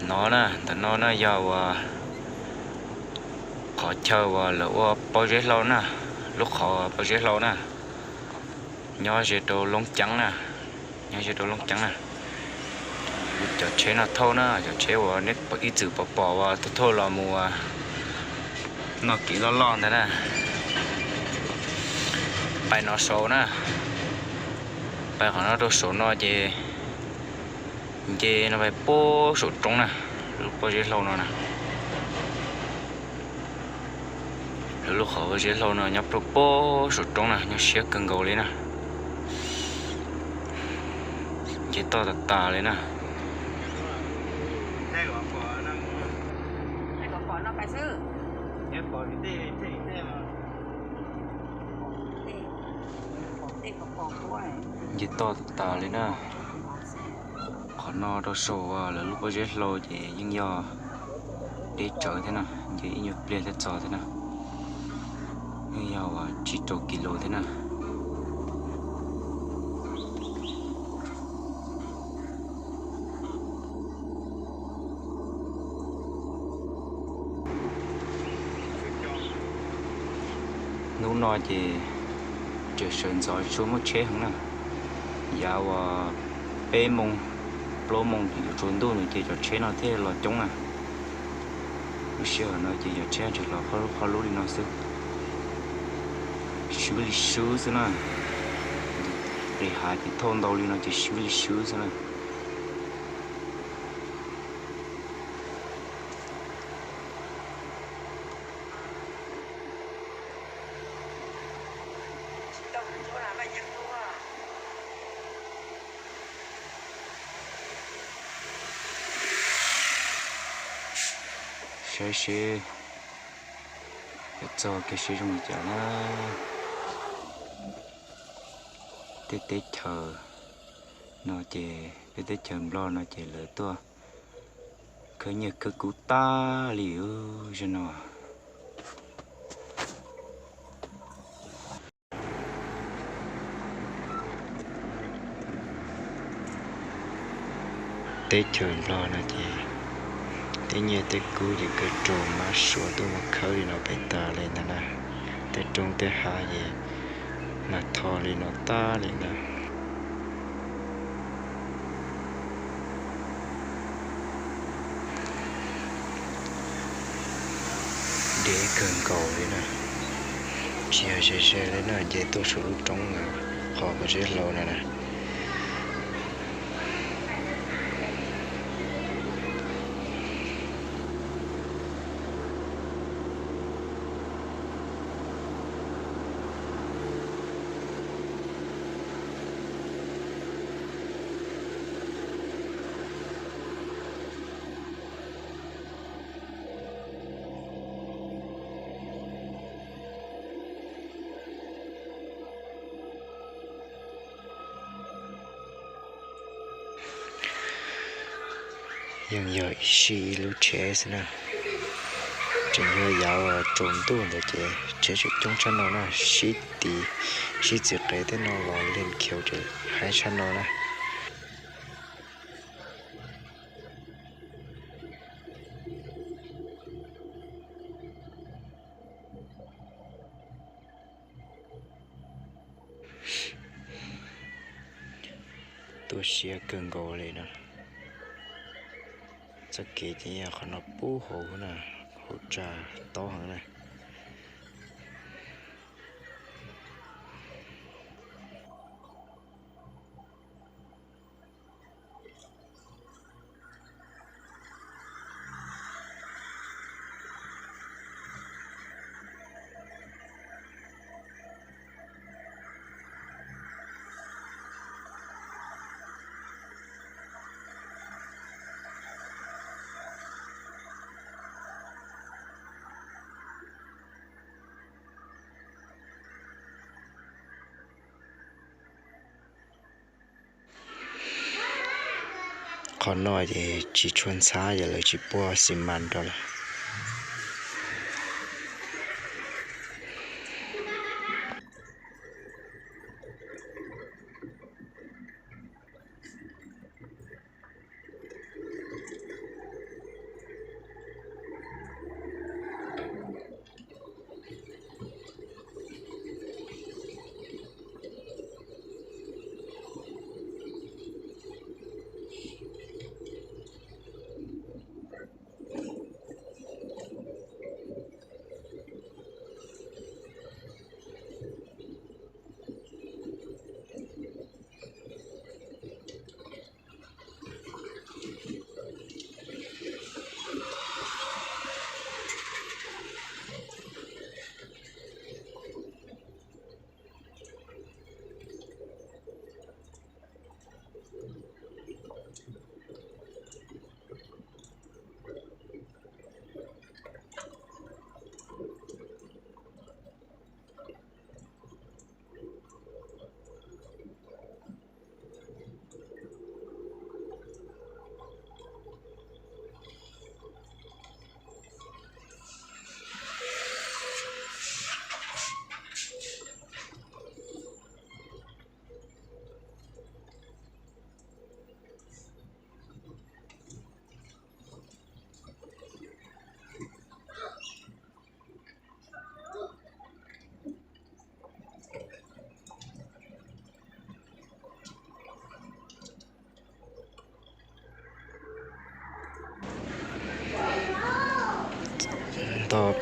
nó nè tụi nó giàu họ chờ lỡ bao nhiêu lâu nè lúc họ bao nhiêu lâu nè nhỏ chỉ đồ lông trắng nè nhỏ chỉ đồ lông trắng nè cho chế nó thâu nè cho chế vào nét ít chữ bỏ vào thâu là mùa nó kỹ lo thế nè bài nó số nè bài của nó đồ số nó chỉ nó phải bố số trống nè lúc bao nhiêu lâu nữa nè lúc họ bao nhiêu lâu nữa nhấp đồ bố số trống nè nhấp xé cần cầu lên nè chỉ to tà lên nè nó phảiซื้อchỉ to tà lên nè họ nó đồ số là lúc bao nhiêu lâu thì nhưng do để chờ thế nào chỉ nhiều plei để chờ thế nào nhưng do chỉ chỗ kilo thế nào nấu nồi thì chờ sườn giỏi xuống một chế không nào dạo bê mông lô mông thì trốn đu này thì cho chế nó thế là chống à lúc xưa nó chỉ cho chế chỉ là khó lúa đi nó sức xử thế nào để hai thì thôn đầu đi nó chỉ xử thế nào sẽ cho cái sử dụng cho nó tết chờ nó chỉ tết chờ lo nó chỉ lỡ tua cứ như cứ cú ta liu cho nó tết chờ lo nó chỉ thế như thế cú thì cứ trộn má sủa tôi mà khơi nó bị ta lên nè thế trong thế hai gì mà thò lên nó ta lên nè để cần cầu lên nè chia sẻ lên nè dễ tôi sửa trong họ có rất lâu nè nè nhưng giờ xí lúc trẻ nè chỉ nhớ giáo trốn tu để chế chúng cho nó nè xí chỉ cái thế nó lòi lên kiểu chứ hai cho nó nè tôi sẽ cần gọi lên nè chắc kỹ thì nó bù hộ nè hỗ trợ to hơn này còn nói thì chỉ chuyên xa giờ là chỉ bỏ xi măng đó là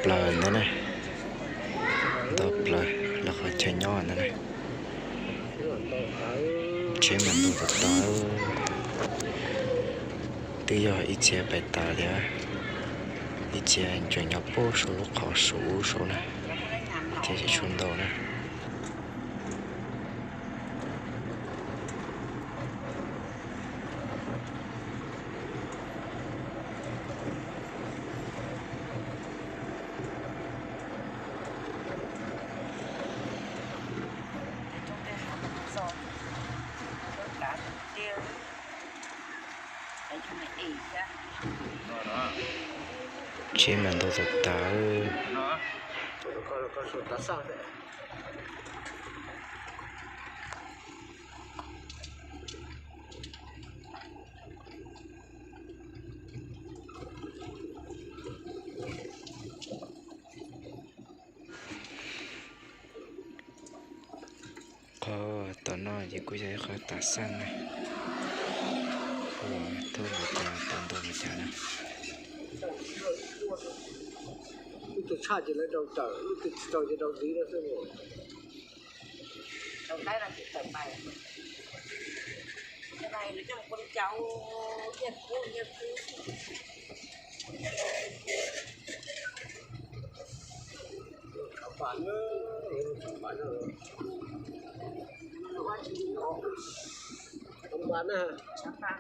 Doppler nữa này, Doppler là khỏi chơi nhỏ nữa này, chế mình đồ tao tự do ít chế bài ta liền, ít chế anh chơi nhỏ bố số lúc họ số này, chế chỉ chuyên đồ này. Chế mình đồ tao có tao nói gì cũng vậy khó tả sang này, thôi một chả tao đồ một chả này. Tôi xa chỉ lấy đầu tờ, tôi cho đầu tí đó thôi rồi. Đầu tay là chị tờ bài. Cái này là cho một con cháu nhật cũ. Khảo bán nữa. Không bán nữa hả? Chắc là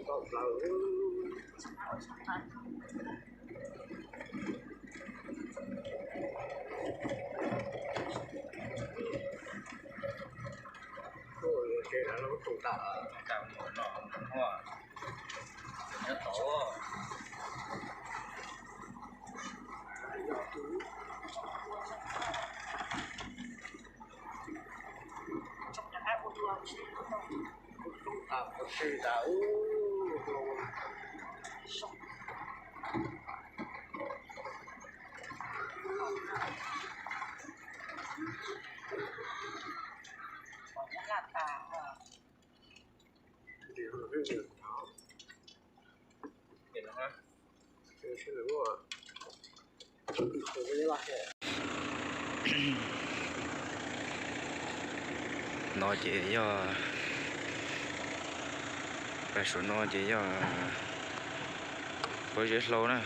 Còn là thôi cái đó nó tụ tạ Tạo một nó hoa, nó tổ. trong nhà hát một đường tụ tạ một cái đảo còn nhất là tà thì nó cái gì đó Nhìn nó ha. cái đúng rồi. Tôi cái là Nó chỉ do bài số nó chỉ do bây giờ lâu nè,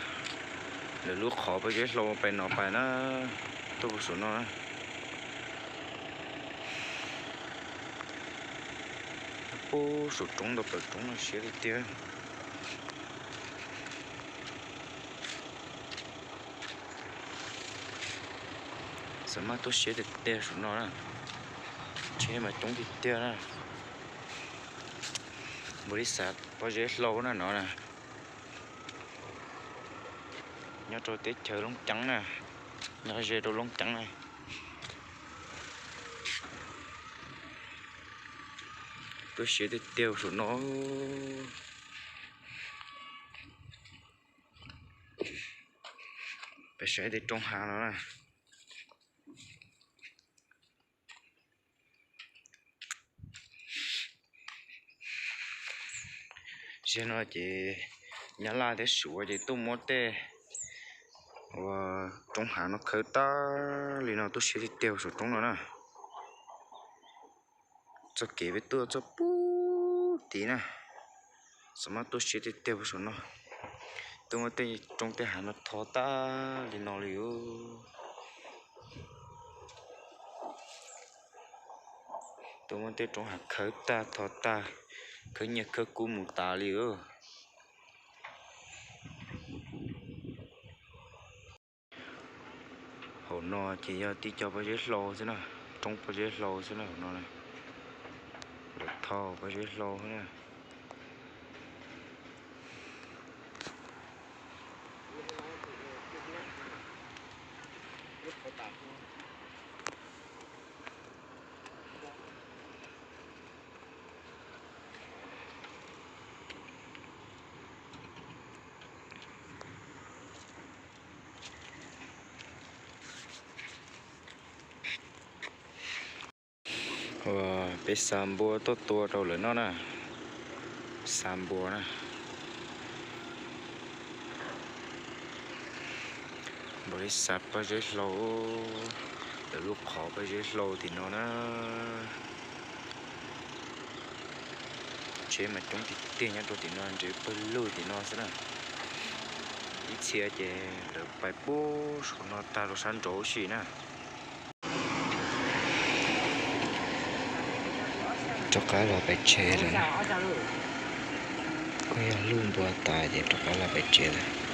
để lúc khó bây giờ lâu bài nó tôi có số nó bố số trống được bài trống nó sẽ đi tiêu sao mà tôi sẽ được tiêu số nó nè, chế mà trống đi tiêu nè, mới sạch bây giờ lâu nè nó nè, nhớ cho tết chơi lông trắng nè, nhớ chơi đồ lông trắng này, tôi sẽ được tiêu số nó, phải sẽ đi trong hàng nó nè. Giờ nó chỉ nhớ là để sửa thì tôi muốn để và trong hàng nó khởi ta liền nào tôi sẽ đi tiêu số trong nó nè, cho kỹ với tôi cho bú tí nè, sao mà tôi sẽ đi tiêu số nó, tôi muốn để trong cái hàng nó thò ta liền nào liền, tôi muốn để trong hàng khởi ta thò ta khởi nhật khởi cú một ta liền. Hồ nó chỉ tí cho bao nhiêu lô thế nào, trong bao nhiêu lô thế nào hồ nó này, được thò bao nhiêu lô thế nào. ไปสามบัวตัวเราเลยเนาะนะสามบัวนะบริษัทโปรเจกต์เราเดี๋ยวลูกขอโปรเจกต์เราที่เนาะนะchế mà chúng thì tiền nhá tôi thì nó chỉ bơi lùi thì nó sẽ là ít xe chế được bài bố số nó ta được sản chỗ gì nè cho cái là bài chế rồi nè quay luôn bùa tài để cho cái là bài chế rồi